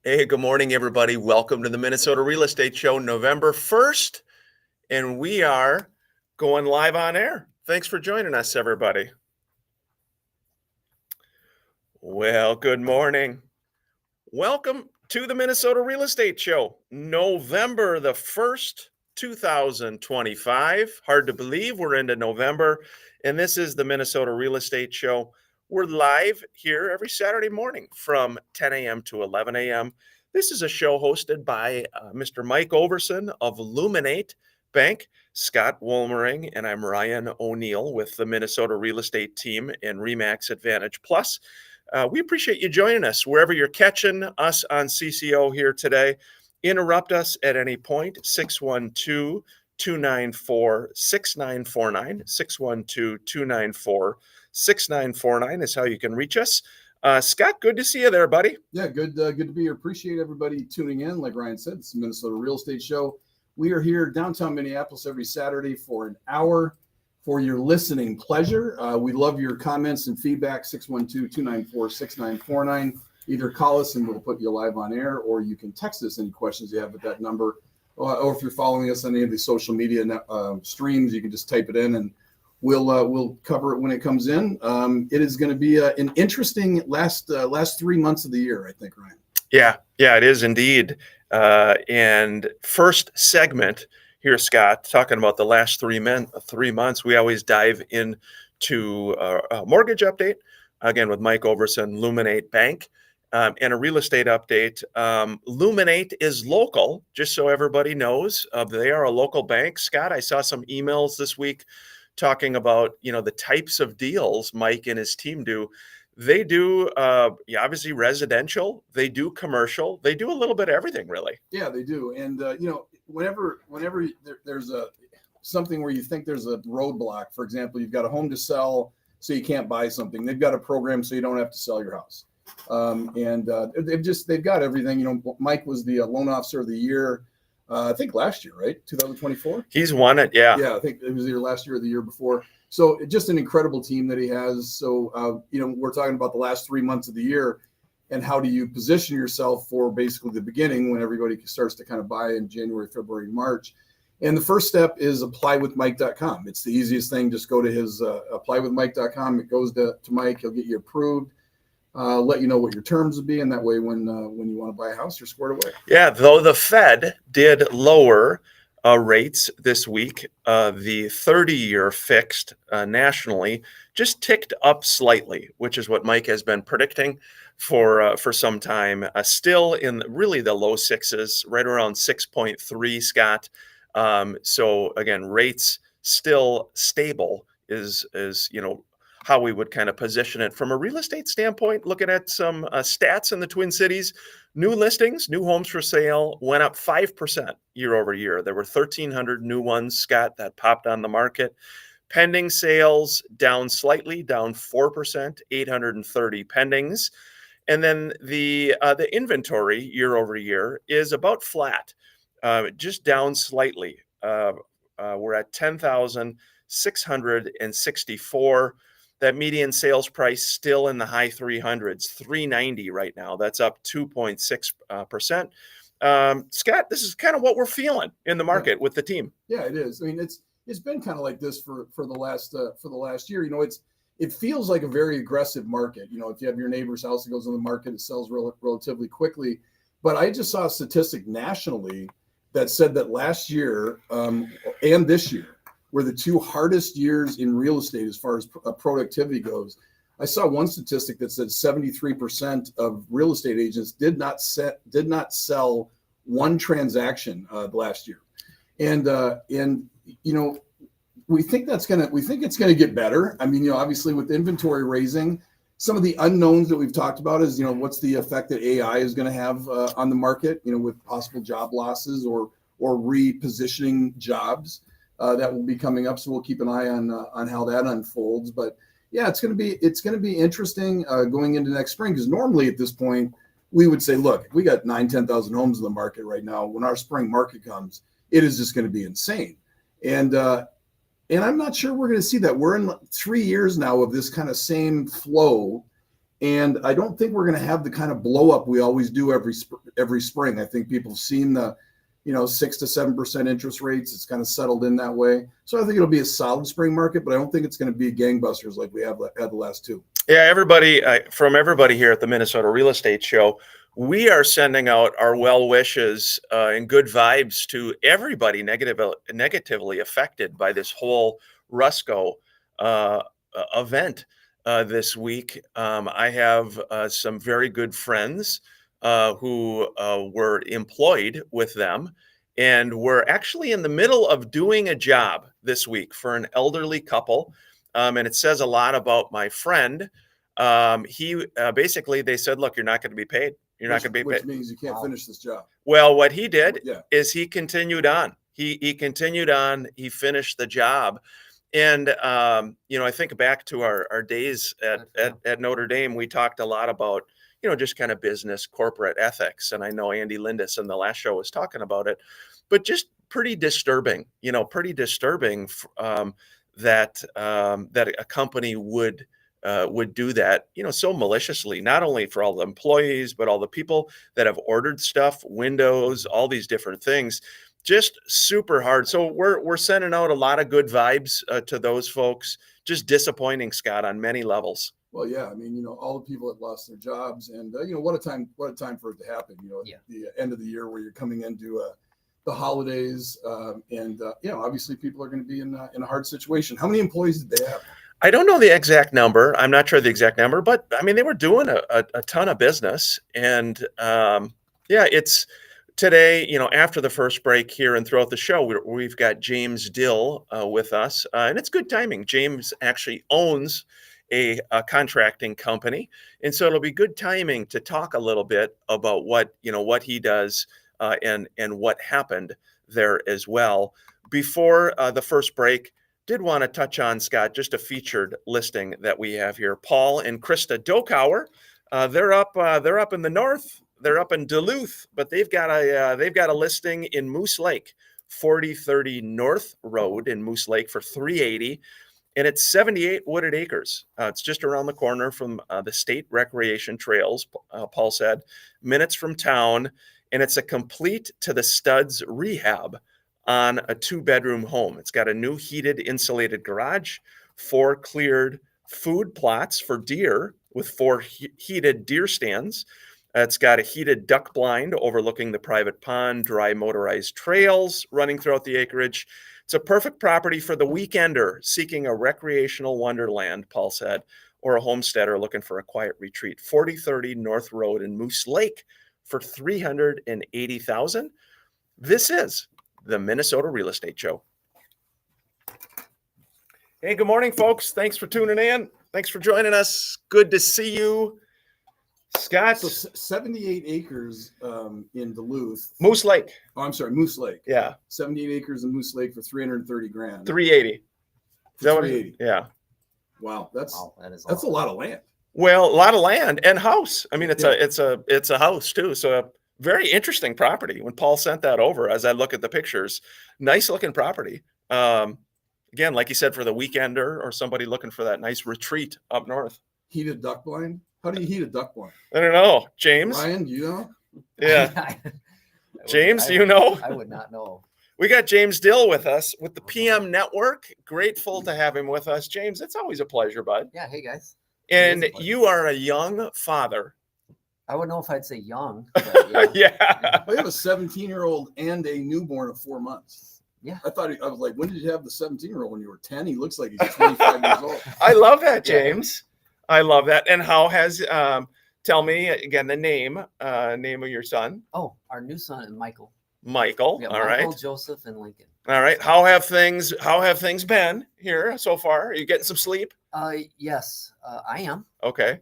Hey, good morning, everybody. Welcome to the Minnesota Real Estate Show, November 1st, and we are going live on air. Thanks for joining us, everybody. Well, good morning. Welcome to the Minnesota Real Estate Show, November the 1st, 2025. Hard to believe we're into November, and this is the Minnesota Real Estate Show. We're live here every Saturday morning from 10 a.m. to 11 a.m. This is a show hosted by Mr. Mike Overson of Luminate Bank, Scott Woolmering, and I'm Ryan O'Neill with the Minnesota Real Estate Team and REMAX Advantage Plus. We appreciate you joining us wherever you're catching us on CCO here today. Interrupt us at any point, 612 294 6949. 612 294 6949 is how you can reach us. Scott, good to see you there, buddy. Yeah, good to be here. Appreciate everybody tuning in. Like Ryan said, it's the Minnesota Real Estate Show. We are here downtown Minneapolis every Saturday for an hour for your listening pleasure. We love your comments and feedback, 612-294-6949. Either call us and we'll put you live on air, or you can text us any questions you have at that number. Or if you're following us on any of the social media streams, you can just type it in and we'll cover it when it comes in. It is going to be an interesting last 3 months of the year, I think, Ryan. Yeah, it is indeed. And first segment here, Scott, talking about the last 3 months, we always dive into a mortgage update, again, with Mike Overson, Luminate Bank, and a real estate update. Luminate is local, just so everybody knows. They are a local bank. Scott, I saw some emails this week talking about, the types of deals Mike and his team do. They do obviously residential, they do commercial, they do a little bit of everything, really. Yeah, they do. And whenever there's something where you think there's a roadblock, for example, you've got a home to sell, so you can't buy something. They've got a program so you don't have to sell your house. They've got everything. Mike was the loan officer of the year, I think last year, right? 2024. He's won it. Yeah. I think it was either last year or the year before. So just an incredible team that he has. So, we're talking about the last 3 months of the year and how do you position yourself for basically the beginning when everybody starts to kind of buy in January, February, March. And the first step is applywithmike.com. It's the easiest thing. Just go to his applywithmike.com. It goes to Mike. He'll get you approved. Let you know what your terms would be, and that way when you want to buy a house, you're squared away. Yeah, though the Fed did lower rates this week, the 30-year fixed nationally just ticked up slightly, which is what Mike has been predicting for some time. Still in really the low sixes, right around 6.3, Scott. So again, rates still stable is how we would kind of position it from a real estate standpoint. Looking at some stats in the Twin Cities, new listings, new homes for sale went up 5% year over year. There were 1,300 new ones, Scott, that popped on the market. Pending sales down slightly, down 4%, 830 pendings. And then the inventory year over year is about flat, just down slightly. We're at 10,664. That median sales price still in the high 300s, 390 right now. That's up 2.6%. Scott, this is kind of what we're feeling in the market with the team. Yeah, it is. I mean, it's been kind of like this for the last year. It feels like a very aggressive market. If you have your neighbor's house that goes on the market, it sells relatively quickly. But I just saw a statistic nationally that said that last year and this year were the two hardest years in real estate as far as productivity goes. I saw one statistic that said 73% of real estate agents did not sell one transaction last year, and we think it's gonna get better. I mean, obviously with inventory raising, some of the unknowns that we've talked about is what's the effect that AI is going to have on the market, with possible job losses or repositioning jobs. That will be coming up, so we'll keep an eye on how that unfolds. But yeah, it's going to be interesting going into next spring, because normally at this point we would say, look, we got 10,000 homes in the market right now. When our spring market comes, it is just going to be insane, and I'm not sure we're going to see that. We're in 3 years now of this kind of same flow, And I don't think we're going to have the kind of blow up we always do every spring. I think people have seen the 6 to 7% interest rates. It's kind of settled in that way. So I think it'll be a solid spring market, but I don't think it's going to be gangbusters like we have had the last two. Yeah, everybody, from everybody here at the Minnesota Real Estate Show, we are sending out our well wishes and good vibes to everybody negatively affected by this whole Rusco event this week. I have some very good friends who were employed with them, and we're actually in the middle of doing a job this week for an elderly couple. And it says a lot about my friend. He basically, they said, look, you're not going to be paid. You're not going to be paid. Which means you can't finish this job. Well, what he did is he continued on. He continued on. He finished the job. And, I think back to our days at Notre Dame, we talked a lot about, just kind of business, corporate ethics. And I know Andy Lindis in the last show was talking about it, but just pretty disturbing, that a company would do that, so maliciously, not only for all the employees, but all the people that have ordered stuff, windows, all these different things, just super hard. So we're sending out a lot of good vibes to those folks. Just disappointing, Scott, on many levels. Well, yeah, I mean, all the people that lost their jobs, and what a time for it to happen. At the end of the year where you're coming into the holidays, obviously people are going to be in a hard situation. How many employees did they have? I don't know the exact number. I'm not sure the exact number, but I mean, they were doing a ton of business. And it's today, after the first break here and throughout the show, we've got James Dill with us. And it's good timing. James actually owns a contracting company. And so it'll be good timing to talk a little bit about what he does and what happened there as well. Before the first break, did want to touch on, Scott, just a featured listing that we have here. Paul and Krista Dokauer, they're up in the north. They're up in Duluth, but they've got a listing in Moose Lake, 4030 North Road in Moose Lake for $380, and it's 78 wooded acres. It's just around the corner from the state recreation trails. Paul said, minutes from town, and it's a complete to the studs rehab on a 2-bedroom home. It's got a new heated insulated garage, 4 cleared food plots for deer with 4 heated deer stands. It's got a heated duck blind overlooking the private pond, dry motorized trails running throughout the acreage. It's a perfect property for the weekender seeking a recreational wonderland, Paul said, or a homesteader looking for a quiet retreat. 4030 North Road in Moose Lake for $380,000. This is the Minnesota Real Estate Show. Hey, good morning, folks. Thanks for tuning in. Thanks for joining us. Good to see you, Scott. So 78 acres in Duluth. Moose Lake. Oh, I'm sorry, Moose Lake. Yeah. 78 acres in Moose Lake for $330,000. 380. Is that what 380. Yeah. Wow, that's a a lot of land. Well, a lot of land and house. I mean, it's a house too. So very interesting property. When Paul sent that over, as I look at the pictures, nice looking property. Again, like you said, for the weekender or somebody looking for that nice retreat up north. Heated duck blind? How do you heat a duck blind? I don't know. James? Ryan, do you know? Yeah. James, do you know? I would not know. We got James Dill with us with the PM Network. Grateful to have him with us. James, it's always a pleasure, bud. Yeah. Hey, guys. And you are a young father. I wouldn't know if I'd say young. But Yeah. I have a 17-year-old and a newborn of 4 months. Yeah. I was like, when did you have the 17-year-old? When you were 10? He looks like he's 25 years old. I love that, James. I love that. And how has, tell me again, the name of your son? Oh, our new son is Michael. Michael. Yeah, All Michael, right. Joseph, and Lincoln. All right. How have things been here so far? Are you getting some sleep? Yes, I am. Okay.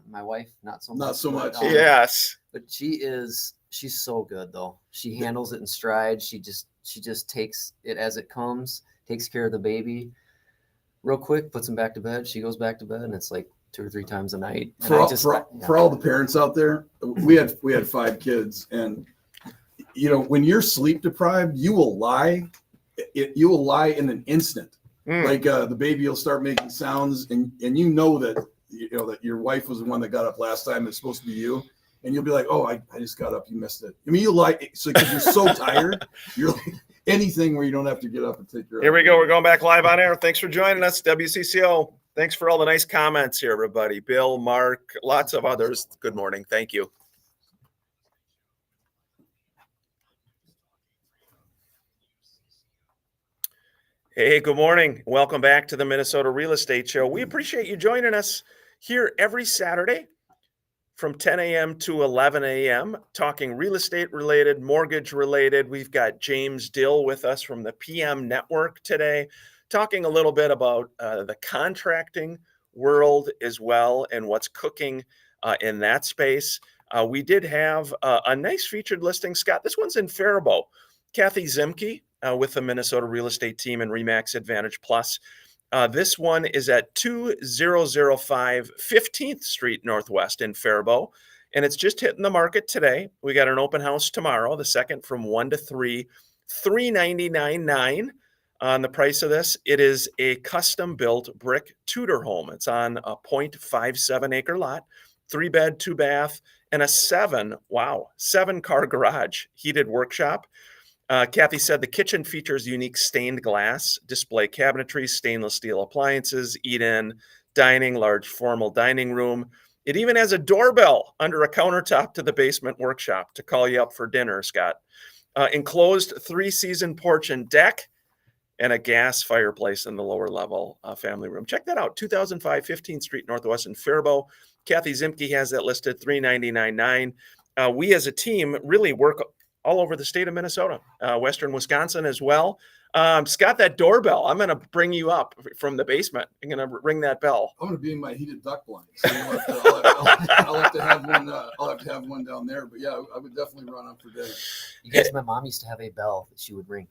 My wife, not so much. Not so much. Yes. But she's so good though. She handles it in stride. She just takes it as it comes, takes care of the baby real quick, puts him back to bed. She goes back to bed, and it's like 2 or 3 times a night. And For all the parents out there, we had 5 kids, and when you're sleep deprived, you will lie. You will lie in an instant. Like the baby will start making sounds, and you know that you know, that your wife was the one that got up last time. It's supposed to be you. And you'll be like, oh, I just got up. You missed it. I mean, you like it. So because you're so tired, you're like anything where you don't have to get up and take your. Here we go. We're going back live on air. Thanks for joining us, WCCO. Thanks for all the nice comments here, everybody. Bill, Mark, lots of others. Good morning. Thank you. Hey, good morning. Welcome back to the Minnesota Real Estate Show. We appreciate you joining us here every Saturday from 10 a.m. to 11 a.m., talking real estate related, mortgage related. We've got James Dill with us from the PM Network today, talking a little bit about the contracting world as well and what's cooking in that space. We did have a nice featured listing, Scott. This one's in Faribault. Kathy Zimke with the Minnesota Real Estate Team and RE/MAX Advantage Plus. This one is at 2005 15th Street Northwest in Faribault, and it's just hitting the market today. We got an open house tomorrow, the second from 1 to 3, $399.9 on the price of this. It is a custom-built brick Tudor home. It's on a 0.57 acre lot, 3-bed, 2-bath, and a 7-car garage, heated workshop. Kathy said the kitchen features unique stained glass, display cabinetry, stainless steel appliances, eat-in, dining, large formal dining room. It even has a doorbell under a countertop to the basement workshop to call you up for dinner, Scott. Enclosed 3-season porch and deck, and a gas fireplace in the lower level family room. Check that out, 2005 15th Street Northwest in Faribault. Kathy Zimke has that listed, $399.9. We as a team really work all over the state of Minnesota, Western Wisconsin as well. Scott, that doorbell, I'm going to bring you up from the basement. I'm going to ring that bell. I'm going to be in my heated duck blind. So I'll have to have one. I'll have to have one down there. But yeah, I would definitely run up for dinner. You guys, my mom used to have a bell that she would ring.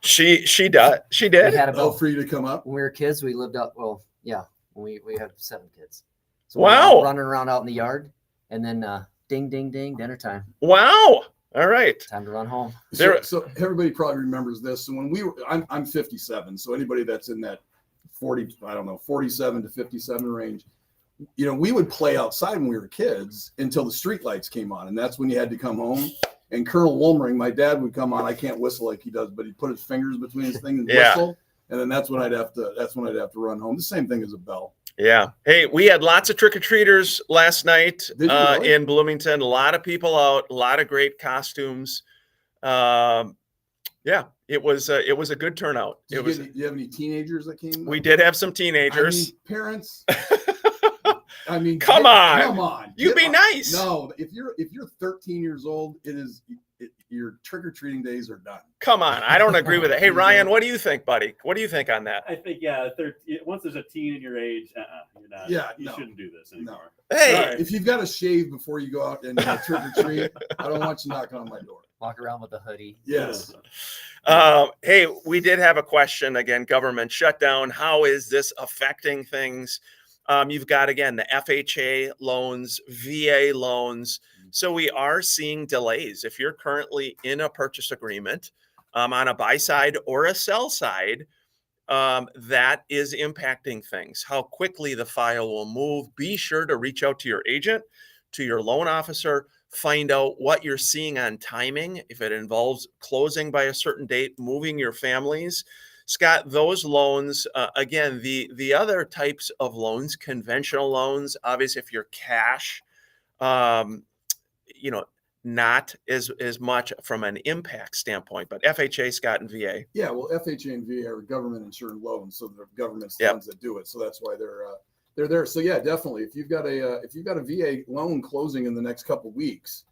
She did. She We did. had a Oh, bell for you to come up. when we were kids. We lived up. Well, yeah, we had 7 kids. So Wow. we were running around out in the yard, and then ding, ding, ding, dinner time. Wow. All right. Time to run home. So everybody probably remembers this. So when we were, I'm 57. So anybody that's in that 47 to 57 range, you know, we would play outside when we were kids until the street lights came on, and that's when you had to come home. And Colonel Wolmering, my dad, would come on. I can't whistle like he does, but he'd put his fingers between his thing and whistle, and then that's when I'd have to run home. The same thing as a bell. Yeah. Hey, we had lots of trick-or-treaters last night Did you really? in Bloomington. A lot of people out, a lot of great costumes. Yeah, it was a good turnout. Do you have any teenagers that came? We did have some teenagers. I mean, parents. I mean, Come on. Come on. You be nice. No, if you're 13 years old, your trick-or-treating days are done. Come on. I don't agree with it. Hey, Ryan, what do you think, buddy? What do you think on that? I think, once there's a teen in your age, you're not. Yeah, you no. shouldn't do this anymore. Hey, Sorry. If you've got to shave before you go out and trick-or-treat, I don't want you knocking on my door. Walk around with a hoodie. Yes. hey, we did have a question again, government shutdown. How is this affecting things? You've got, again, the FHA loans, VA loans. So we are seeing delays. If you're currently in a purchase agreement on a buy side or a sell side, that is impacting things. How quickly the file will move. Be sure to reach out to your agent, to your loan officer, find out what you're seeing on timing. If it involves closing by a certain date, moving your families. Scott, those loans, again, the other types of loans, conventional loans, obviously, if you're cash, not as much from an impact standpoint, but FHA, Scott, and VA. Yeah, well, FHA and VA are government insured loans, so the government's the Yep. ones that do it. So that's why they're there. So yeah, definitely. If you've got a VA loan closing in the next couple of weeks,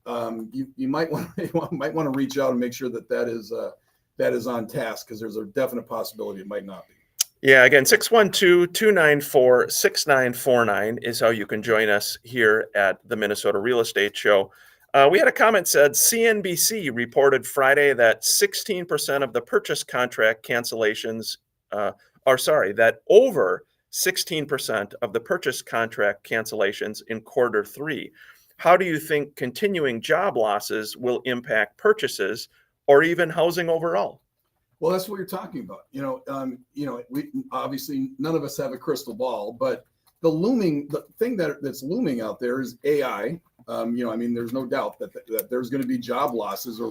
you might want to reach out and make sure that is on task, because there's a definite possibility it might not be. Yeah, again, 612-294-6949 is how you can join us here at the Minnesota Real Estate Show. We had a comment said CNBC reported Friday that 16% of the purchase contract cancellations, that over 16% of the purchase contract cancellations in quarter 3. How do you think continuing job losses will impact purchases or even housing overall? Well, that's what you're talking about. We obviously none of us have a crystal ball, but the thing that's looming out there is AI. I mean, there's no doubt that there's going to be job losses or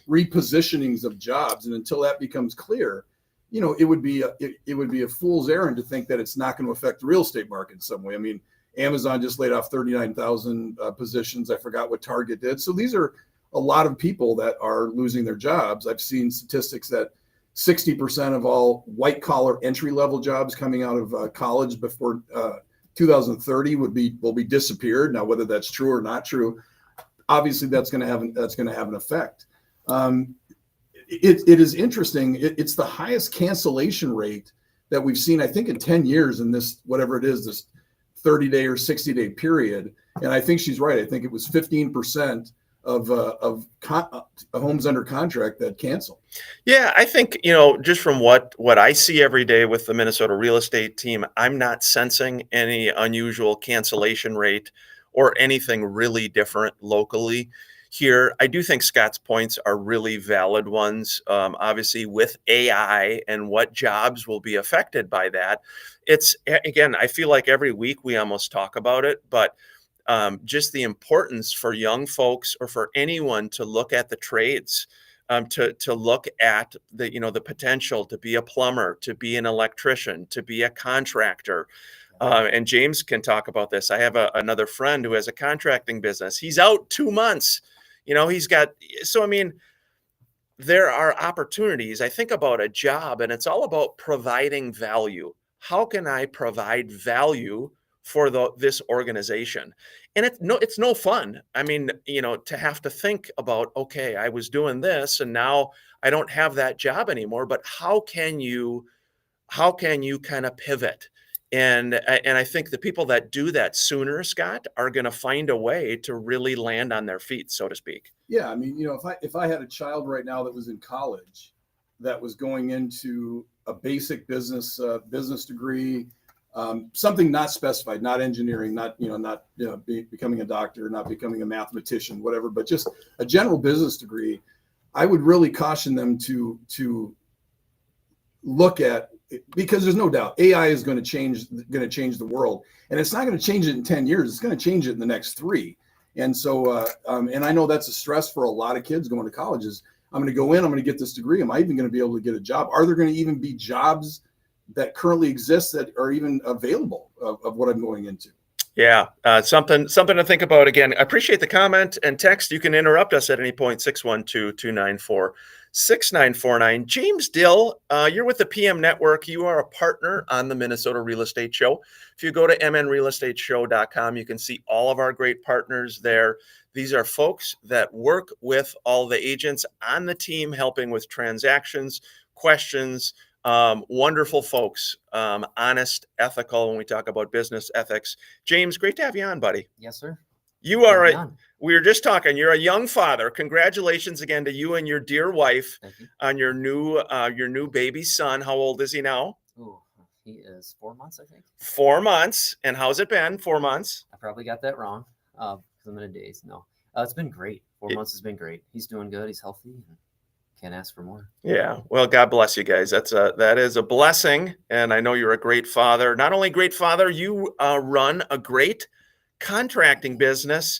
repositionings of jobs, and until that becomes clear, it would be a fool's errand to think that it's not going to affect the real estate market in some way. I mean, Amazon just laid off 39,000 positions. I forgot what Target did. So these are a lot of people that are losing their jobs. I've seen statistics that 60% of all white collar entry level jobs coming out of college before 2030 will be disappeared. Now, whether that's true or not true, obviously that's going to have an effect. It is interesting. It's the highest cancellation rate that we've seen, I think, in 10 years in this, whatever it is, this 30-day or 60-day period. And I think she's right. I think it was 15% of homes under contract that cancel. Yeah, I think, just from what I see every day with the Minnesota real estate team, I'm not sensing any unusual cancellation rate or anything really different locally here. I do think Scott's points are really valid ones. Obviously, with AI and what jobs will be affected by that, again, I feel like every week we almost talk about it, but just the importance for young folks or for anyone to look at the trades, to look at the potential to be a plumber, to be an electrician, to be a contractor. And James can talk about this. I have another friend who has a contracting business. He's out 2 months. I mean, there are opportunities. I think about a job, and it's all about providing value. How can I provide value for this organization? And it's no fun. I mean, to have to think about, okay, I was doing this and now I don't have that job anymore, but how can you kind of pivot? And I think the people that do that sooner, Scott, are going to find a way to really land on their feet, so to speak. Yeah. I mean, if I had a child right now that was in college that was going into a basic business degree, something not specified, not engineering, not becoming a doctor, not becoming a mathematician, whatever, but just a general business degree, I would really caution them to look at, because there's no doubt AI is going to change the world, and it's not going to change it in 10 years. It's going to change it in the next 3. And so, and I know that's a stress for a lot of kids going to colleges. I'm going to go in, I'm going to get this degree. Am I even going to be able to get a job? Are there going to even be jobs that currently exist that are even available of what I'm going into? Yeah, something to think about. Again, I appreciate the comment and text. You can interrupt us at any point, 612-294-6949. James Dill, you're with the PM Network. You are a partner on the Minnesota Real Estate Show. If you go to mnrealestateshow.com, you can see all of our great partners there. These are folks that work with all the agents on the team, helping with transactions, questions. Wonderful folks, honest, ethical when we talk about business ethics. James, great to have you on, buddy. Yes, sir. We were just talking, you're a young father. Congratulations again to you and your dear wife on your new baby son. How old is he now? Oh, he is 4 months, I think. 4 months. And how's it been? 4 months? I probably got that wrong. Because I'm in a daze. No, it's been great. 4 months has been great. He's doing good. He's healthy. Can't ask for more. Yeah. Well, God bless you guys. That is a blessing. And I know you're a great father. Not only great father, you run a great contracting business.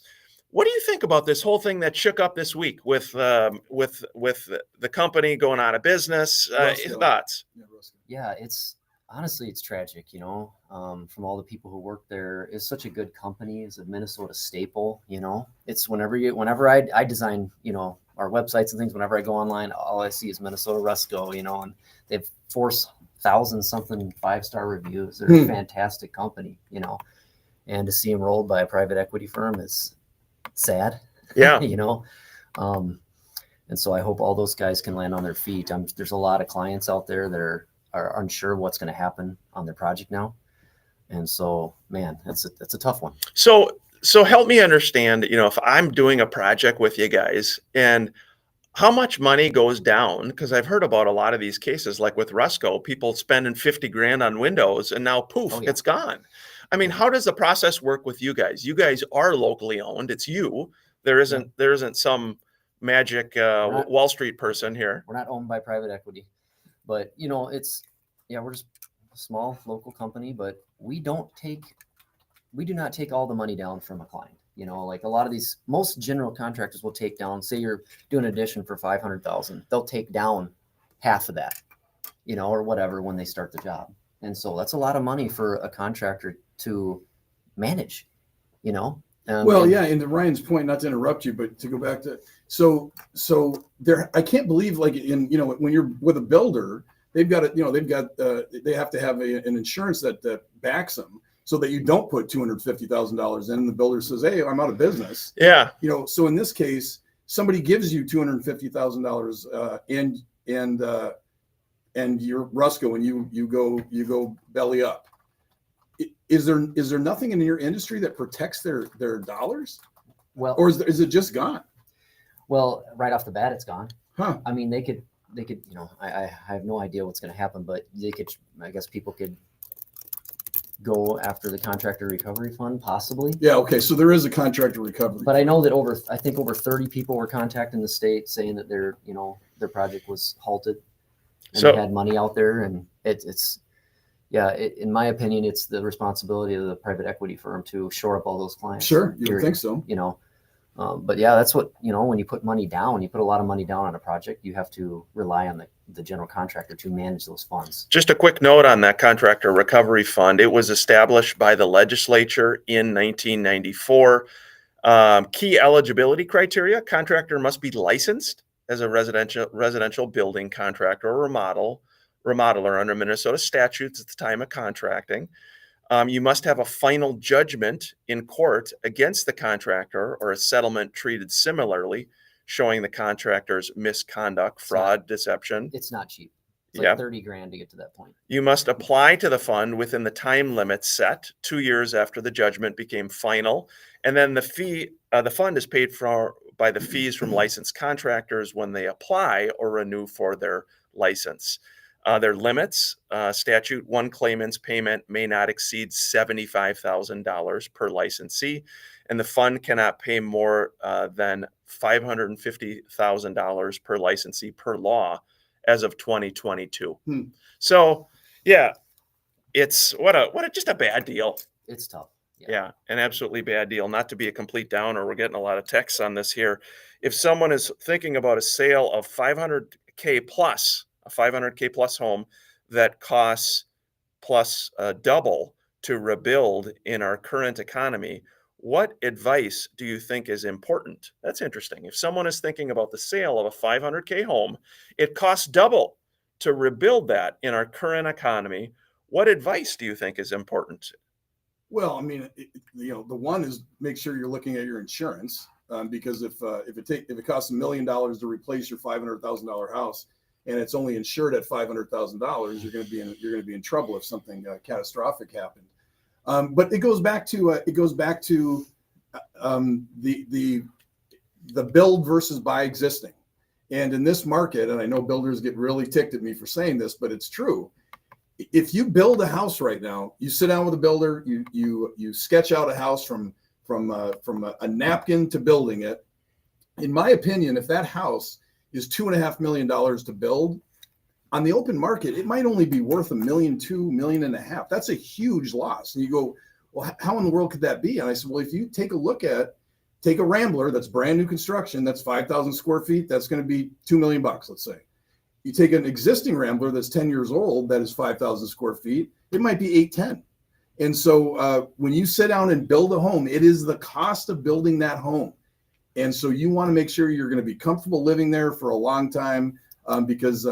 What do you think about this whole thing that shook up this week with the company going out of business? Thoughts? Yeah, it's tragic, from all the people who work there. It's such a good company. It's a Minnesota staple, it's whenever I design, our websites and things, whenever I go online, all I see is Minnesota Rusco, and they have 4,000 something 5-star reviews. They're a fantastic company, and to see them rolled by a private equity firm is sad. Yeah. And so I hope all those guys can land on their feet. There's a lot of clients out there that are unsure what's going to happen on their project now. And so, man, that's a tough one. So help me understand, if I'm doing a project with you guys, and how much money goes down, because I've heard about a lot of these cases, like with Rusco, people spending 50 grand on windows and now poof, it's gone. I mean, how does the process work with you guys? You guys are locally owned. It's you. There isn't some magic Wall Street person here. We're not owned by private equity, but we're just a small local company, but we do not take all the money down from a client. You know, like a lot of these, most general contractors will take down, say you're doing an addition for 500,000, they'll take down half of that, you know, or whatever when they start the job. And so that's a lot of money for a contractor to manage, you know? Well, yeah, and to Ryan's point, not to interrupt you, but to go back to, so there, I can't believe, like, in, you know, when you're with a builder, they've got they have to have an insurance that backs them, so that you don't put $250,000 in, and the builder says, hey, I'm out of business. Yeah. You know, so in this case, somebody gives you $250,000 and you're Rusco and you go belly up. Is there nothing in your industry that protects their dollars? Well, Or is it just gone? well, right off the bat, it's gone. Huh. I mean, they could, you know, I have no idea what's going to happen, but they could, I guess people could go after the contractor recovery fund, possibly. Yeah. Okay. So there is a contractor recovery. But I know that I think over 30 people were contacting the state saying that their project was halted and So- they had money out there. And in my opinion, it's the responsibility of the private equity firm to shore up all those clients. Sure, you would period. think so. You know, but yeah, that's what, you know, when you put money down, you put a lot of money down on a project, you have to rely on the general contractor to manage those funds. Just a quick note on that contractor recovery fund. It was established by the legislature in 1994. Key eligibility criteria: contractor must be licensed as a residential building contractor or remodeler under Minnesota statutes at the time of contracting. You must have a final judgment in court against the contractor or a settlement treated similarly, showing the contractor's misconduct, fraud, deception. It's not cheap. It's Yeah. like 30 grand to get to that point. You must apply to the fund within the time limit set 2 years after the judgment became final. And then the fund is paid for by the fees from licensed contractors when they apply or renew for their license. Their limits, statute: one claimant's payment may not exceed $75,000 per licensee, and the fund cannot pay more than $550,000 per licensee per law as of 2022. So, yeah, it's what a just a bad deal. It's tough. Yeah, an absolutely bad deal. Not to be a complete downer, we're getting a lot of texts on this here. If someone is thinking about a sale of 500K plus, a 500K plus home that costs plus double to rebuild in our current economy, what advice do you think is important? That's interesting. If someone is thinking about the sale of a 500K home, it costs double to rebuild that in our current economy. What advice do you think is important? Well, I mean, the one is make sure you're looking at your insurance, because if it costs $1 million to replace your $500,000 house and it's only insured at $500,000, you're going to be in trouble if something catastrophic happened. But it goes back to the build versus buy existing. And in this market, and I know builders get really ticked at me for saying this, but it's true. If you build a house right now, you sit down with a builder, you sketch out a house from a napkin to building it. In my opinion, if that house is $2.5 million to build, on the open market, it might only be worth $1 million, $2 million. That's a huge loss. And you go, well, how in the world could that be? And I said, well, if you take a Rambler that's brand new construction, that's 5,000 square feet, that's going to be $2 million, let's say. You take an existing Rambler that's 10 years old, that is 5,000 square feet, it might be 810. And so when you sit down and build a home, it is the cost of building that home. And so you want to make sure you're going to be comfortable living there for a long time, because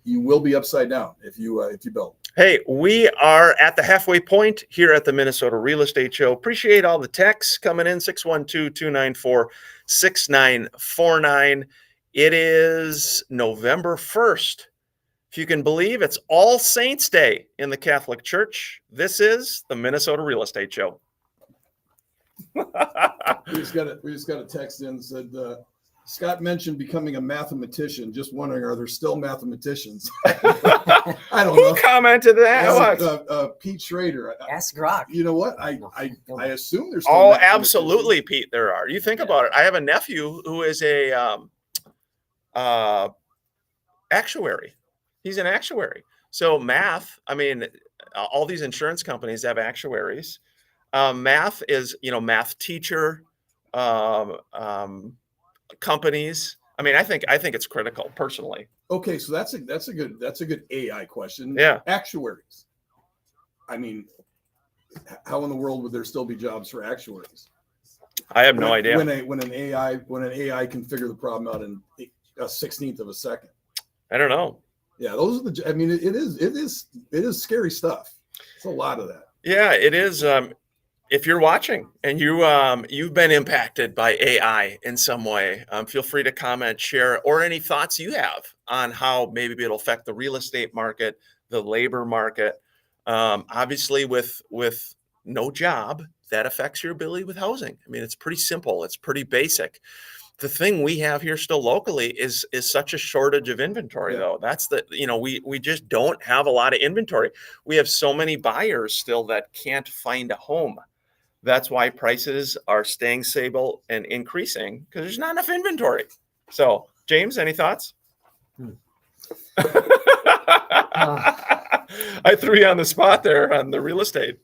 you will be upside down if you build. Hey, we are at the halfway point here at the Minnesota Real Estate Show. Appreciate all the texts coming in, 612-294-6949. It is November 1st. If you can believe, it's All Saints Day in the Catholic Church. This is the Minnesota Real Estate Show. We just got a text in that said, Scott mentioned becoming a mathematician. Just wondering, are there still mathematicians? I don't Who know. commented that? Pete Schrader. Ask Grok. You know what? I assume there's still Oh, mathematicians. absolutely, Pete. There are. You think about it. I have a nephew who is a actuary. He's an actuary. So math, I mean, all these insurance companies have actuaries. Math is, math teacher companies. I mean, I think it's critical personally. Okay, so that's a good AI question. Yeah. Actuaries. I mean, how in the world would there still be jobs for actuaries? I have no idea. When an AI can figure the problem out in a 16th of a second. I don't know. Yeah, those are the. I mean, it is scary stuff. It's a lot of that. Yeah, it is. If you're watching and you've been impacted by AI in some way, feel free to comment, share, or any thoughts you have on how maybe it'll affect the real estate market, the labor market. Obviously, with no job, that affects your ability with housing. I mean, it's pretty simple. It's pretty basic. The thing we have here still locally is such a shortage of inventory, though. That's we just don't have a lot of inventory. We have so many buyers still that can't find a home. That's why prices are staying stable and increasing, because there's not enough inventory. So, James, any thoughts? I threw you on the spot there on the real estate.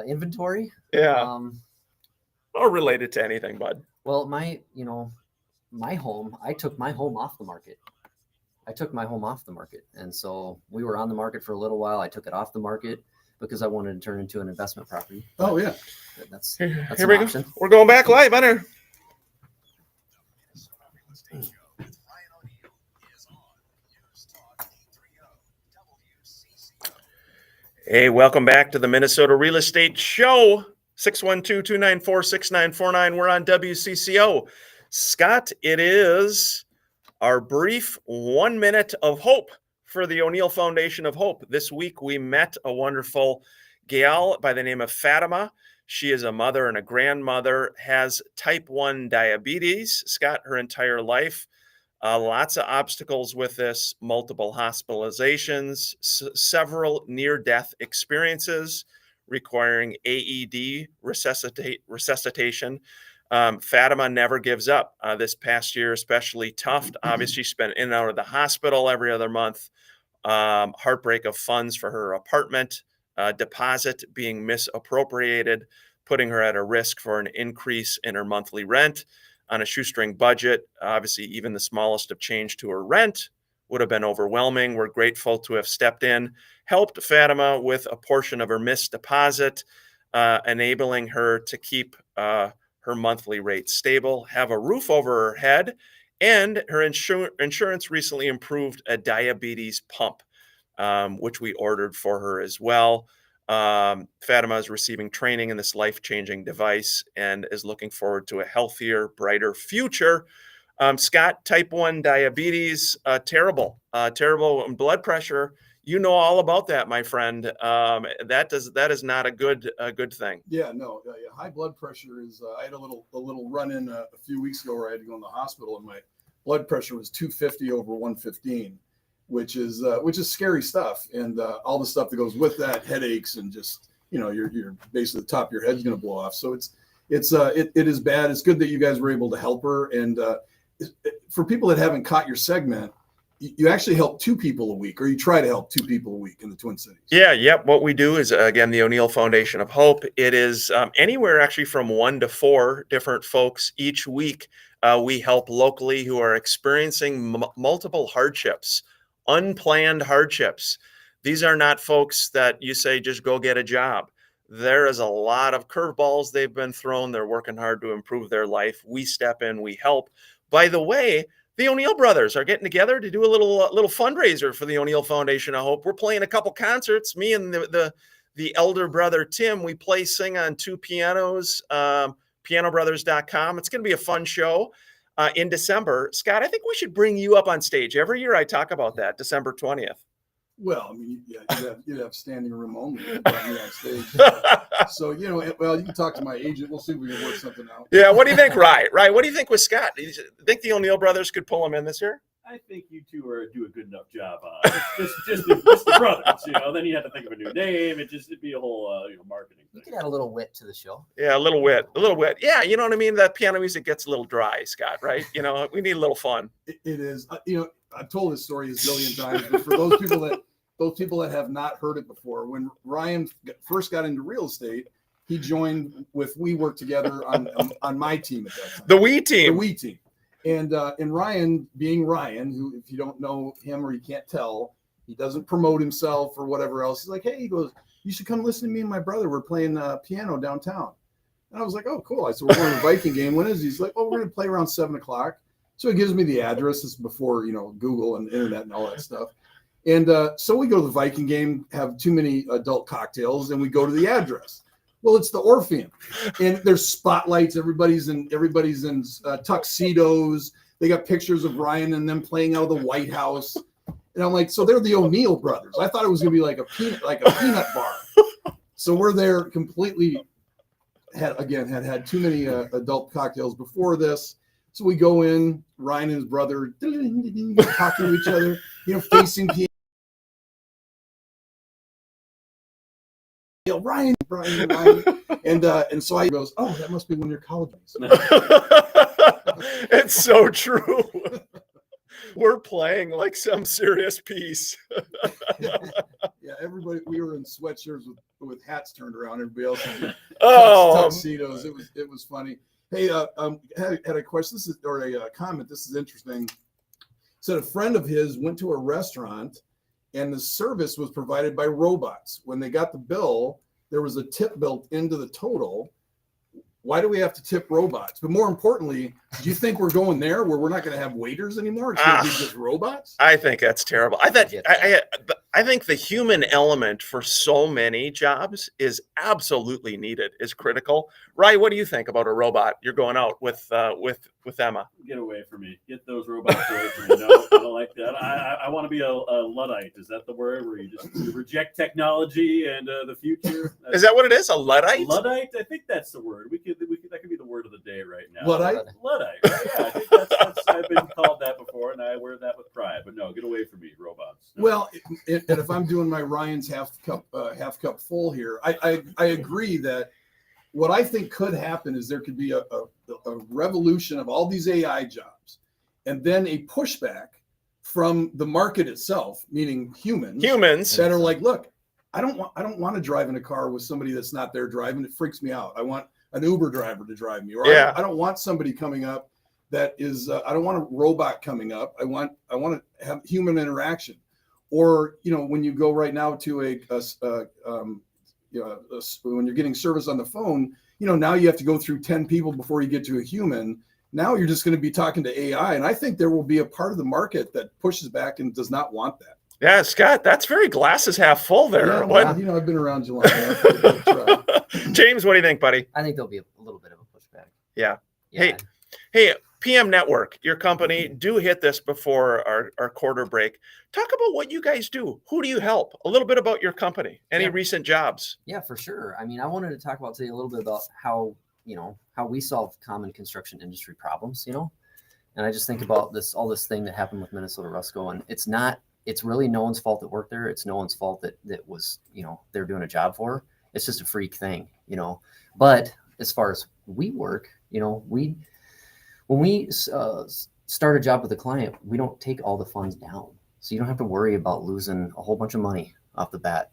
Inventory? Yeah. Or related to anything, bud. Well, my home, I took my home off the market. And so we were on the market for a little while. I took it off the market because I wanted to turn it into an investment property. Oh, yeah. That's Here an we option. go. We're going back live on here. Hey, welcome back to the Minnesota Real Estate Show. 612-294-6949. We're on WCCO. Scott, it is our brief 1 minute of hope for the O'Neill Foundation of Hope. This week, we met a wonderful gal by the name of Fatima. She is a mother and a grandmother, has type 1 diabetes, Scott, her entire life. Lots of obstacles with this, multiple hospitalizations, several near-death experiences requiring AED resuscitation. Fatima never gives up. This past year, especially tough. Obviously, she's been in and out of the hospital every other month. Heartbreak of funds for her apartment, deposit being misappropriated, putting her at a risk for an increase in her monthly rent on a shoestring budget. Obviously, even the smallest of change to her rent would have been overwhelming. We're grateful to have stepped in, helped Fatima with a portion of her missed deposit, enabling her to keep her monthly rate stable, have a roof over her head, and her insurance recently improved a diabetes pump, which we ordered for her as well. Fatima is receiving training in this life-changing device and is looking forward to a healthier, brighter future. Scott, type 1 diabetes, terrible blood pressure. You know all about that, my friend. That is not a good thing. Yeah, no. High blood pressure is. I had a little run in a few weeks ago where I had to go in the hospital, and my blood pressure was 250 over 115, which is scary stuff, and all the stuff that goes with that, headaches, and just you're basically the top of your head's going to blow off. So it is bad. It's good that you guys were able to help her, and for people that haven't caught your segment, you actually help 2 people a week, or you try to help 2 people a week in the Twin Cities. Yeah, yep. What we do is, again, the O'Neill Foundation of Hope. It is anywhere actually from 1 to 4 different folks each week. We help locally who are experiencing multiple hardships, unplanned hardships. These are not folks that you say, just go get a job. There is a lot of curveballs they've been thrown. They're working hard to improve their life. We step in, we help. By the way, the O'Neill brothers are getting together to do a little fundraiser for the O'Neill Foundation of Hope. We're playing a couple concerts. Me and the elder brother, Tim, we sing on 2 pianos, pianobrothers.com. It's going to be a fun show in December. Scott, I think we should bring you up on stage. Every year I talk about that, December 20th. Well, I mean, yeah, you'd have standing room only on stage. So, you can talk to my agent. We'll see if we can work something out. Yeah, what do you think, Right? What do you think with Scott? Do you think the O'Neill brothers could pull him in this year? I think you two do a good enough job. Just the brothers, Then you have to think of a new name. It'd be a whole marketing thing. You could add a little wit to the show. Yeah, a little wit. Yeah, you know what I mean. That piano music gets a little dry, Scott. Right? We need a little fun. It is. I've told this story a zillion times, but for those people that those people that have not heard it before, when Ryan first got into real estate, he joined with, we worked together on my team at that time. The We team. The We team. And Ryan, being Ryan, who, if you don't know him or you can't tell, he doesn't promote himself or whatever else. He's like, hey, he goes, you should come listen to me and my brother. We're playing piano downtown. And I was like, oh, cool. I said, we're going to the Viking game. When is he? He's like, oh, we're going to play around 7:00. So he gives me the address. This is before, Google and the internet and all that stuff. And so we go to the Viking game, have too many adult cocktails, and we go to the address. Well, it's the Orpheum, and there's spotlights. Everybody's in tuxedos. They got pictures of Ryan and them playing out of the White House. And I'm like, so they're the O'Neill brothers. I thought it was gonna be like a peanut bar. So we're there completely. Had too many adult cocktails before this. So we go in, Ryan and his brother talking to each other, facing piano. Ryan. And so I goes, oh, that must be one of your college mates. It's so true. We're playing like some serious piece. Yeah, everybody, we were in sweatshirts with hats turned around. Everybody else was in tuxedos. It was funny. Hey, had a question. This is a comment. This is interesting. Said a friend of his went to a restaurant, and the service was provided by robots. When they got the bill, there was a tip built into the total. Why do we have to tip robots? But more importantly, do you think we're going there where we're not going to have waiters anymore? It's going to be just robots? I think that's terrible. I think the human element for so many jobs is absolutely needed, is critical. Rye, what do you think about a robot? You're going out with Emma. Get away from me. Get those robots away from me. No, I don't like that. I want to be a Luddite. Is that the word where you just reject technology and the future? Is that what it is? A Luddite? Luddite? I think that's the word. That could be the word of the day right now. Luddite? Luddite. Right? Yeah, I think that's I've been called that before, and I wear that with pride. But no, get away from me, robots. No. Well, and if I'm doing my Ryan's half cup full here, I agree that what I think could happen is there could be a revolution of all these AI jobs, and then a pushback from the market itself, meaning humans that are like, look, I don't want to drive in a car with somebody that's not there driving. It freaks me out. I want an Uber driver to drive me, or I don't want somebody coming up that is I don't want a robot coming up. I want to have human interaction. Or when you go right now to when you're getting service on the phone, now you have to go through 10 people before you get to a human. Now you're just going to be talking to AI, and I think there will be a part of the market that pushes back and does not want that. Yeah, Scott, that's very glasses half full there. Yeah, well, I've been around you long enough. James, what do you think, buddy? I think there'll be a little bit of a pushback. Yeah. Hey, PM Network, your company, do hit this before our quarter break. Talk about what you guys do. Who do you help? A little bit about your company. Any recent jobs? Yeah, for sure. I mean, I wanted to talk about today a little bit about how we solve common construction industry problems, and I just think about all this thing that happened with Minnesota Rusco, and it's really no one's fault that worked there. It's no one's fault that was, they're doing a job for. It's just a freak thing, but as far as we work, when we start a job with a client, we don't take all the funds down. So you don't have to worry about losing a whole bunch of money off the bat.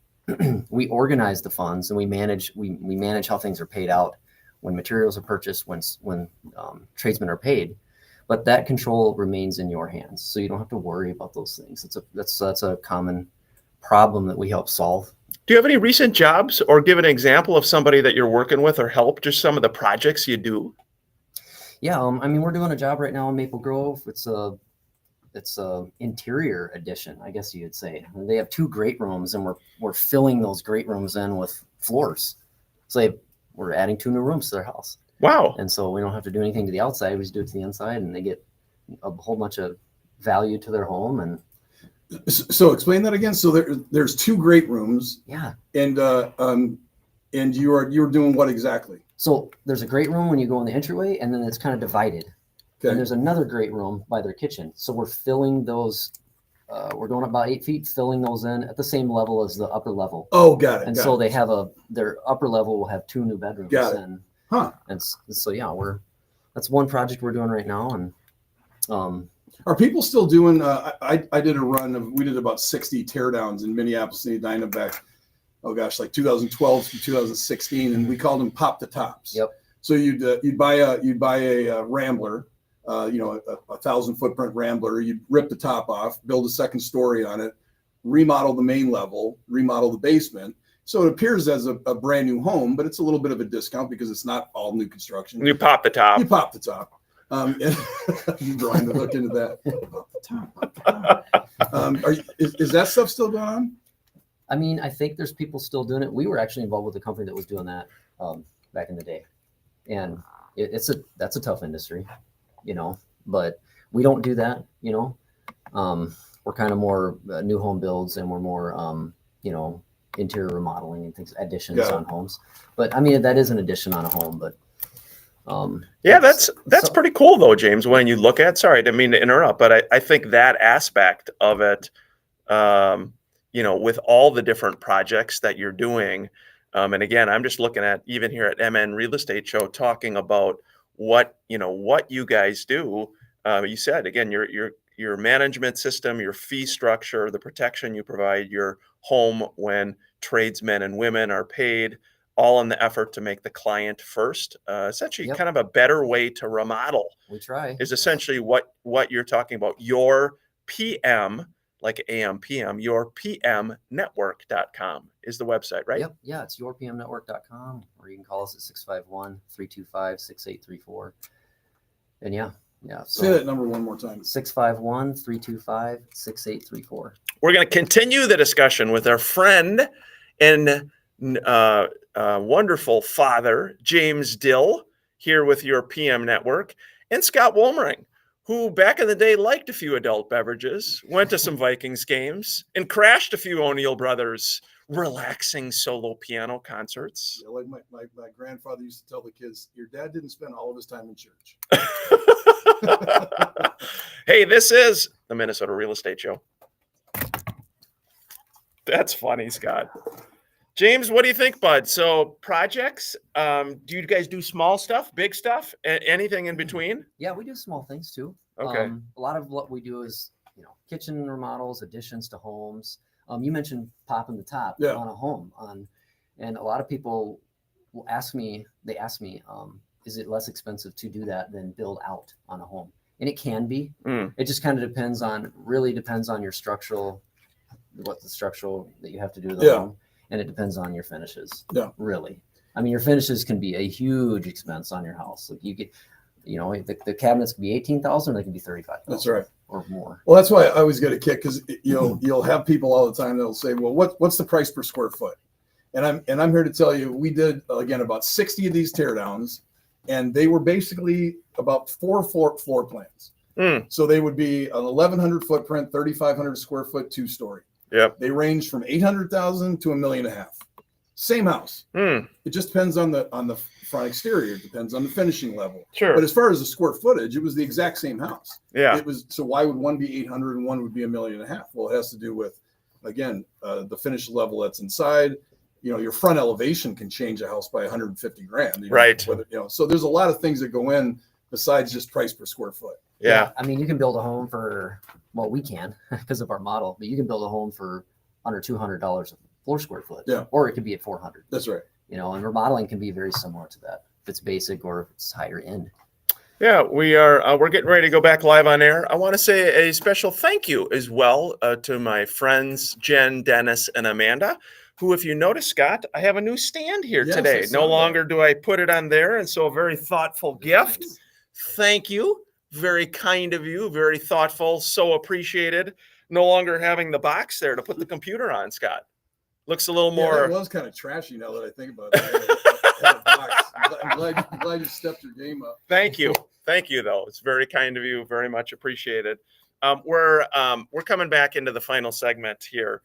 We organize the funds and we manage how things are paid out when materials are purchased, when tradesmen are paid. But that control remains in your hands. So you don't have to worry about those things. That's a common problem that we help solve. Do you have any recent jobs, or give an example of somebody that you're working with, or help just some of the projects you do? Yeah, I mean, we're doing a job right now in Maple Grove. It's a interior addition, I guess you'd say. They have 2 great rooms, and we're filling those great rooms in with floors. So we're adding 2 new rooms to their house. Wow! And so we don't have to do anything to the outside; we just do it to the inside, and they get a whole bunch of value to their home. And so, explain that again. So there's 2 great rooms. Yeah. And you're doing what exactly? So there's a great room when you go in the entryway, and then it's kind of divided. Okay. And there's another great room by their kitchen. So we're filling those. We're going about 8 feet, filling those in at the same level as the upper level. Oh, got it. And so they have their upper level will have 2 new bedrooms. Got it. And so yeah, that's one project we're doing right now, and Are people still doing? I did a run of. We did about 60 teardowns in Minneapolis and Edina back. Oh gosh, like 2012 to 2016, and we called them pop the tops. Yep. So you'd buy a Rambler, a 1,000 footprint Rambler. You'd rip the top off, build a second story on it, remodel the main level, remodel the basement. So it appears as a brand new home, but it's a little bit of a discount because it's not all new construction. You pop the top. You pop the top. You're drawing the hook into that. Pop the top. Is that stuff still going on? I mean, I think there's people still doing it. We were actually involved with a company that was doing that back in the day, and that's a tough industry, But we don't do that, We're kind of more new home builds, and we're more, interior remodeling and things, additions on homes. But I mean, that is an addition on a home, but. Yeah, that's pretty cool though, James, when you look at, sorry, I didn't mean to interrupt, but I think that aspect of it, with all the different projects that you're doing. And again, I'm just looking at even here at MN Real Estate Show, talking about what you guys do. You said, again, your management system, your fee structure, the protection you provide your home when tradesmen and women are paid, all in the effort to make the client first. Essentially, Yep. kind of a better way to remodel We try. is essentially what you're talking about. Your PM, like AM, PM, your PMnetwork.com is the website, right? Yep. Yeah, it's yourpmnetwork.com, or you can call us at 651-325-6834. And yeah. Say that number one more time. 651-325-6834. We're going to continue the discussion with our friend and wonderful father, James Dill, here with your PM Network, and Scott Wolmering, who back in the day liked a few adult beverages, went to some Vikings games, and crashed a few O'Neill brothers relaxing solo piano concerts. Yeah, like my grandfather used to tell the kids, your dad didn't spend all of his time in church. Hey, this is the Minnesota Real Estate Show. That's funny, Scott. James, what do you think, bud? So projects, do you guys do small stuff, big stuff, anything in between? Yeah, we do small things too. Okay. A lot of what we do is, kitchen remodels, additions to homes. You mentioned popping the top on a home, and a lot of people will ask me, is it less expensive to do that than build out on a home? And it can be. It just kind of depends on your structural, what the structural that you have to do to the home. And it depends on your finishes. Yeah. Really. I mean, your finishes can be a huge expense on your house. Like you get, the cabinets can be $18,000, they can be $35,000. That's right. Or more. Well, that's why I always get a kick, because you'll have people all the time that'll say, well, what's the price per square foot? And I'm here to tell you, we did again about 60 of these teardowns, and they were basically about four floor plans. So they would be an 1,100 footprint, 3,500 square foot, 2-story. Yep. They range from 800,000 to $1.5 million. Same house. It just depends on the front exterior. It depends on the finishing level. Sure. But as far as the square footage, it was the exact same house. Yeah. It was. So why would one be 800 and one would be $1.5 million? Well, it has to do with, again, the finish level that's inside. Your front elevation can change a house by 150 grand. Right. So there's a lot of things that go in besides just price per square foot. Yeah. I mean, you can build a home for, well, we can because of our model, but you can build a home for under $200 a floor square foot. Yeah. Or it could be at 400. That's right. And remodeling can be very similar to that if it's basic or if it's higher end. Yeah, we're getting ready to go back live on air. I want to say a special thank you as well to my friends, Jen, Dennis, and Amanda, who, if you notice, Scott, I have a new stand here Yes, today. I saw No that. longer do I put it on there. And so a very thoughtful gift. Thank you. Very kind of you. Very thoughtful. So appreciated. No longer having the box there to put the computer on, Scott. Looks a little more. That was kind of trashy now that I think about it. I'm glad you stepped your game up. Thank you. Thank you, though. It's very kind of you. Very much appreciated. We're coming back into the final segment here.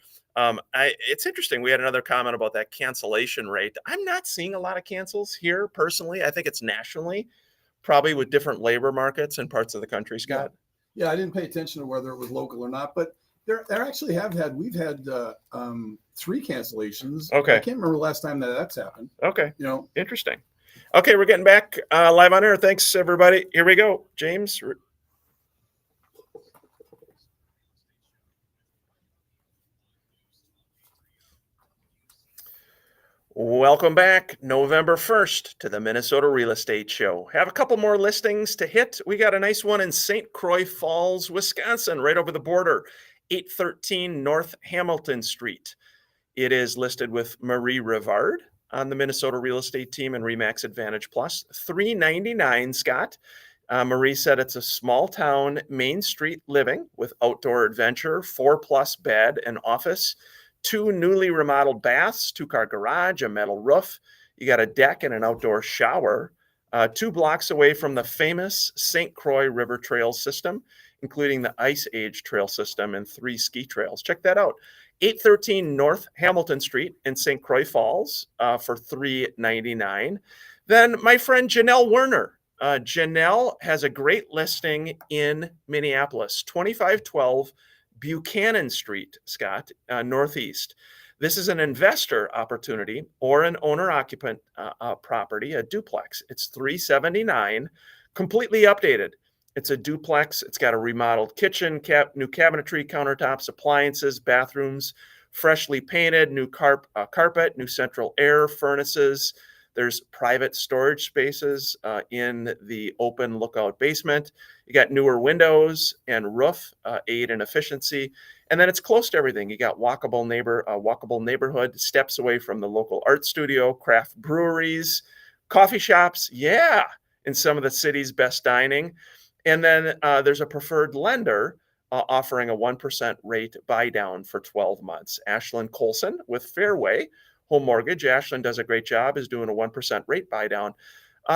It's interesting. We had another comment about that cancellation rate. I'm not seeing a lot of cancels here personally. I think it's nationally, probably with different labor markets in parts of the country, Scott. Yeah, I didn't pay attention to whether it was local or not, but there actually we've had 3 cancellations. Okay. I can't remember the last time that's happened. Okay. Interesting. Okay, we're getting back live on air. Thanks, everybody. Here we go. James. Welcome back, November 1st, to the Minnesota Real Estate Show. Have a couple more listings to hit. We got a nice one in St. Croix Falls, Wisconsin, right over the border, 813 North Hamilton Street. It is listed with Marie Rivard on the Minnesota Real Estate Team and Remax Advantage Plus. $399, Scott. Marie said it's a small town, Main Street living with outdoor adventure, 4+ bed and office, 2 newly remodeled baths, 2-car garage, a metal roof. You got a deck and an outdoor shower. 2 blocks away from the famous St. Croix River Trail system, including the Ice Age Trail system and 3 ski trails. Check that out. 813 North Hamilton Street in St. Croix Falls for $399. Then my friend Janelle Werner. Janelle has a great listing in Minneapolis, 2512 Buchanan Street, Scott, Northeast. This is an investor opportunity or an owner-occupant property, a duplex. It's $379, completely updated. It's a duplex. It's got a remodeled kitchen, new cabinetry, countertops, appliances, bathrooms, freshly painted, new carpet, new central air, furnaces. There's private storage spaces in the open lookout basement. You got newer windows and roof, aid in efficiency. And then it's close to everything. You got walkable neighborhood, steps away from the local art studio, craft breweries, coffee shops, in some of the city's best dining. And then there's a preferred lender offering a 1% rate buy down for 12 months. Ashlyn Colson with Fairway Home Mortgage. Ashlyn does a great job, is doing a 1% rate buy down.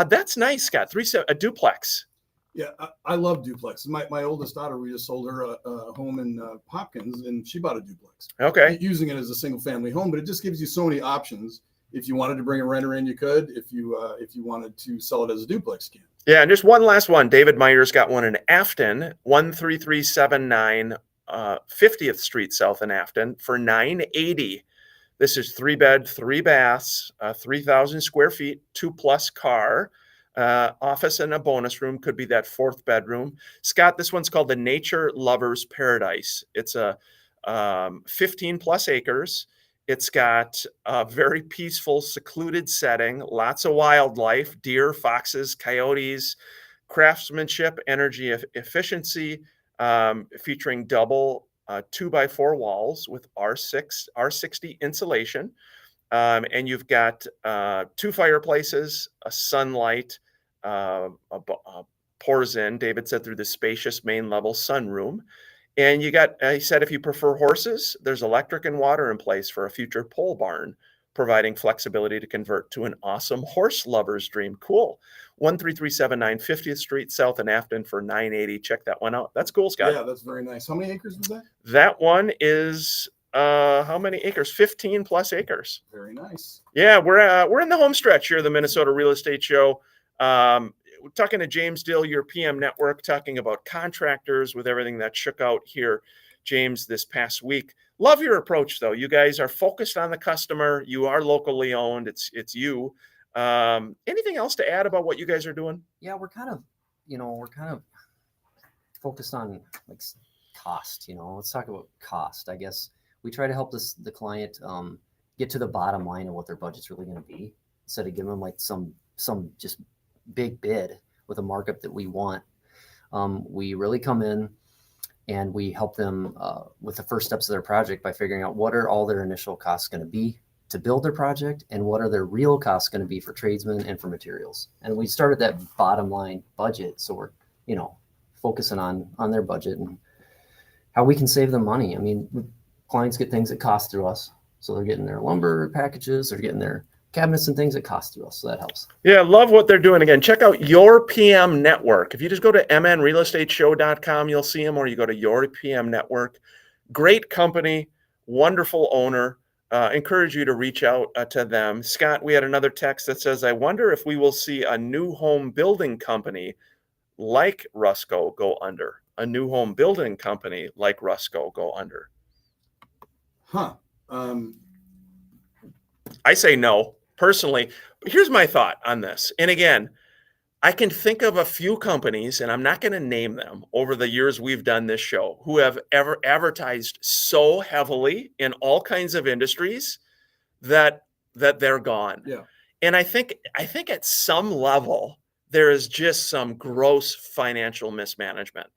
That's nice, Scott. A duplex. Yeah, I love duplexes. My oldest daughter, we just sold her a home in Hopkins, and she bought a duplex. Okay. Using it as a single family home, but it just gives you so many options. If you wanted to bring a renter in, you could. If you wanted to sell it as a duplex, you can. Yeah, and just one last one. David Myers got one in Afton, 13379 50th Street South in Afton for $980. This is 3-bed, 3 baths, 3,000 square feet, 2+ car, office and a bonus room. Could be that 4th bedroom. Scott, this one's called the Nature Lovers Paradise. It's a 15+ acres. It's got a very peaceful, secluded setting, lots of wildlife, deer, foxes, coyotes, craftsmanship, energy efficiency, featuring double 2x4 walls with R60 insulation. And you've got 2 fireplaces, a sunlight pours in, David said, through the spacious main level sunroom. And you got, he said, if you prefer horses, there's electric and water in place for a future pole barn, providing flexibility to convert to an awesome horse lover's dream. Cool. 13379 50th Street South in Afton for $980. Check that one out. That's cool, Scott. Yeah, that's very nice. How many acres was that? That one is how many acres? 15+ acres. Very nice. Yeah, we're in the home stretch here, the Minnesota Real Estate Show. We're talking to James Dill, your PM Network, talking about contractors with everything that shook out here, James, this past week. Love your approach, though. You guys are focused on the customer. You are locally owned. It's you. Anything else to add about what you guys are doing? Yeah, we're kind of focused on like cost. Let's talk about cost. I guess we try to help the client get to the bottom line of what their budget's really going to be, instead of giving them like some just big bid with a markup that we want. We really come in and we help them with the first steps of their project by figuring out what are all their initial costs going to be to build their project and what are their real costs going to be for tradesmen and for materials. And we started that bottom line budget. So we're, focusing on their budget and how we can save them money. I mean, clients get things that cost through us. So they're getting their lumber packages, they're getting their cabinets and things that cost through us. So that helps. Yeah, love what they're doing. Again, check out Your PM Network. If you just go to mnrealestateshow.com, you'll see them, or you go to Your PM Network. Great company, wonderful owner. Encourage you to reach out to them. Scott, we had another text that says, I wonder if we will see a new home building company like Rusco go under. A new home building company like Rusco go under. I say no, personally. But here's my thought on this. And again, I can think of a few companies, and I'm not going to name them, over the years we've done this show, who have ever advertised so heavily in all kinds of industries that that they're gone. Yeah. And I think at some level there is just some gross financial mismanagement.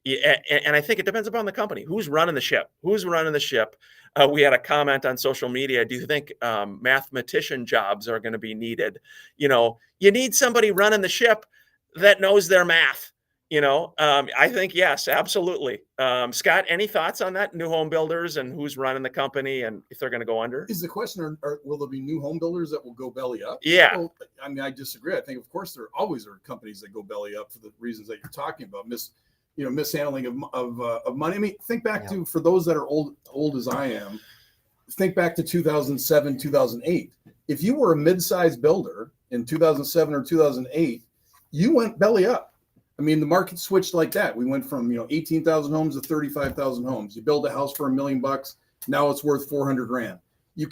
And I think it depends upon the company. Who's running the ship? We had a comment on social media. Do you think mathematician jobs are going to be needed? You need somebody running the ship that knows their math. I think yes, absolutely. Scott, any thoughts on that? New home builders and who's running the company and if they're going to go under? Is the question, will there be new home builders that will go belly up? Yeah. Well, I mean, I disagree. I think, of course, there always are companies that go belly up for the reasons that you're talking about, mishandling of money. I mean, think back to, for those that are old as I am, think back to 2007, 2008. If you were a mid-sized builder in 2007 or 2008, you went belly up. I mean, the market switched like that. We went from 18,000 homes to 35,000 homes. You build a house for $1 million, now it's worth 400 grand. You're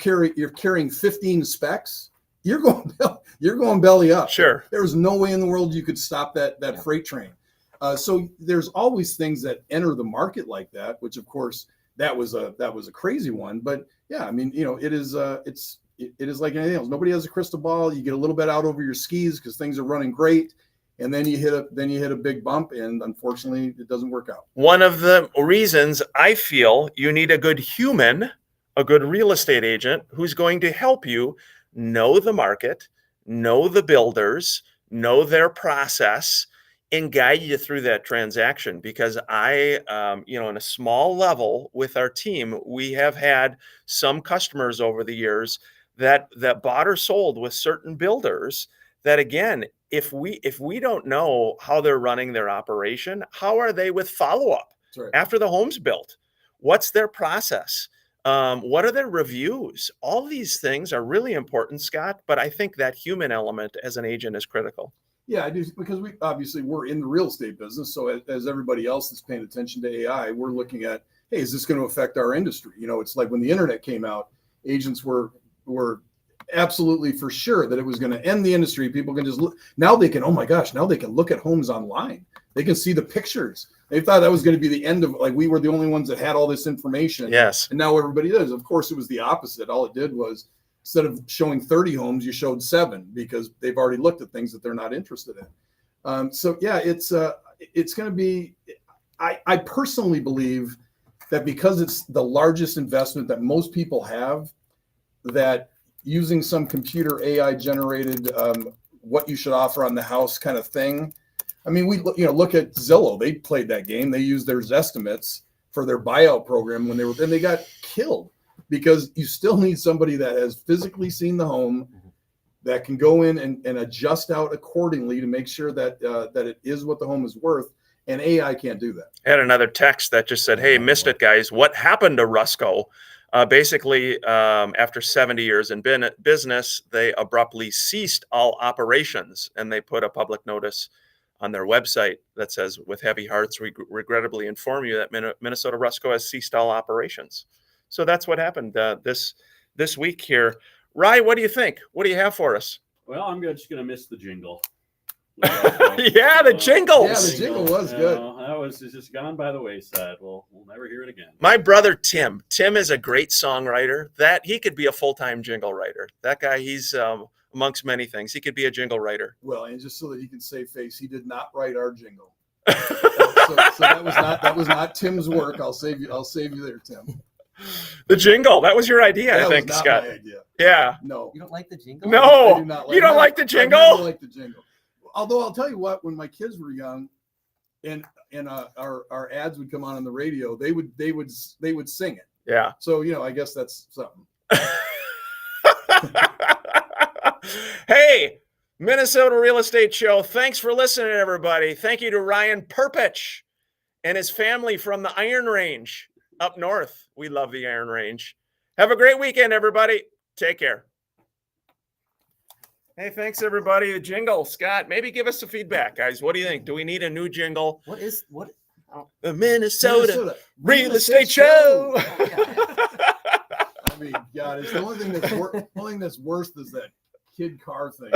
carrying 15 specs. You're going belly up. Sure. There's no way in the world you could stop that freight train. So there's always things that enter the market like that, which of course that was a crazy one. But yeah, I mean, it is like anything else. Nobody has a crystal ball. You get a little bit out over your skis because things are running great. And then you hit a big bump, and unfortunately, it doesn't work out. One of the reasons I feel you need a good human, a good real estate agent who's going to help you know the market, know the builders, know their process, and guide you through that transaction. Because I, in a small level with our team, we have had some customers over the years that bought or sold with certain builders that, again, if we don't know how they're running their operation, how are they with follow-up after the home's built? What's their process? What are their reviews? All these things are really important, Scott, but I think that human element as an agent is critical. Yeah, I do, because we're in the real estate business. So as everybody else that's paying attention to AI, we're looking at, hey, is this going to affect our industry? It's like when the internet came out, agents were absolutely for sure that it was going to end the industry. People can just look. Now they can, oh my gosh, now they can look at homes online. They can see the pictures. They thought that was going to be the end of, like, we were the only ones that had all this information. Yes. And now everybody does. Of course, it was the opposite. All it did was, instead of showing 30 homes, you showed 7 because they've already looked at things that they're not interested in. So yeah, it's going to be, I personally believe that because it's the largest investment that most people have, that using some computer AI generated what you should offer on the house kind of thing. I mean, look at Zillow. They played that game. They used their estimates for their buyout program and they got killed, because you still need somebody that has physically seen the home, that can go in and adjust out accordingly to make sure that it is what the home is worth. And AI can't do that. I had another text that just said, hey, missed it, guys. What happened to Rusco? Basically, after 70 years in business, they abruptly ceased all operations, and they put a public notice on their website that says, with heavy hearts, we regrettably inform you that Minnesota Rusco has ceased all operations. So that's what happened this week here. Rye, what do you think? What do you have for us? Well, I'm just going to miss the jingle. Yeah, the jingles. Yeah, the jingle was good. That was just gone by the wayside. We'll never hear it again. My brother Tim is a great songwriter. That he could be a full-time jingle writer. That guy, he's amongst many things. He could be a jingle writer. Well, and just so that he can save face, he did not write our jingle. so that was not Tim's work. I'll save you there, Tim. The jingle, that was your idea, I think, was not Scott. my idea. Yeah. No. You don't like the jingle? No. I do not You don't like the jingle? I never like the jingle. Although I'll tell you what, when my kids were young, and our ads would come on the radio, they would sing it. Yeah. So I guess that's something. Hey, Minnesota Real Estate Show. Thanks for listening, everybody. Thank you to Ryan Perpich and his family from the Iron Range up north. We love the Iron Range. Have a great weekend, everybody. Take care. Hey, thanks, everybody. The jingle, Scott, maybe give us some feedback, guys. What do you think? Do we need a new jingle? What? The Minnesota Real Estate Show. Oh, yeah. I mean, God, it's the only thing that's worse is that kid car thing.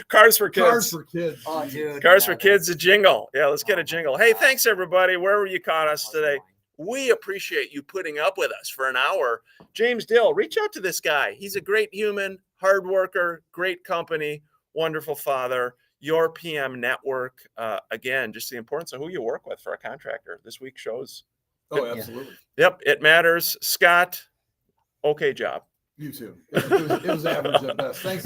Cars for Kids. Cars for Kids. Oh, dude. Cars for Kids, a jingle. Yeah, let's get a jingle. Hey, thanks, everybody, wherever you caught us today. We appreciate you putting up with us for an hour. James Dill, reach out to this guy. He's a great human, hard worker, great company, wonderful father. Your PM Network. Again, just the importance of who you work with for a contractor. This week shows. Oh, absolutely. Yep, it matters. Scott, okay job. You too. It was average at best. Thanks.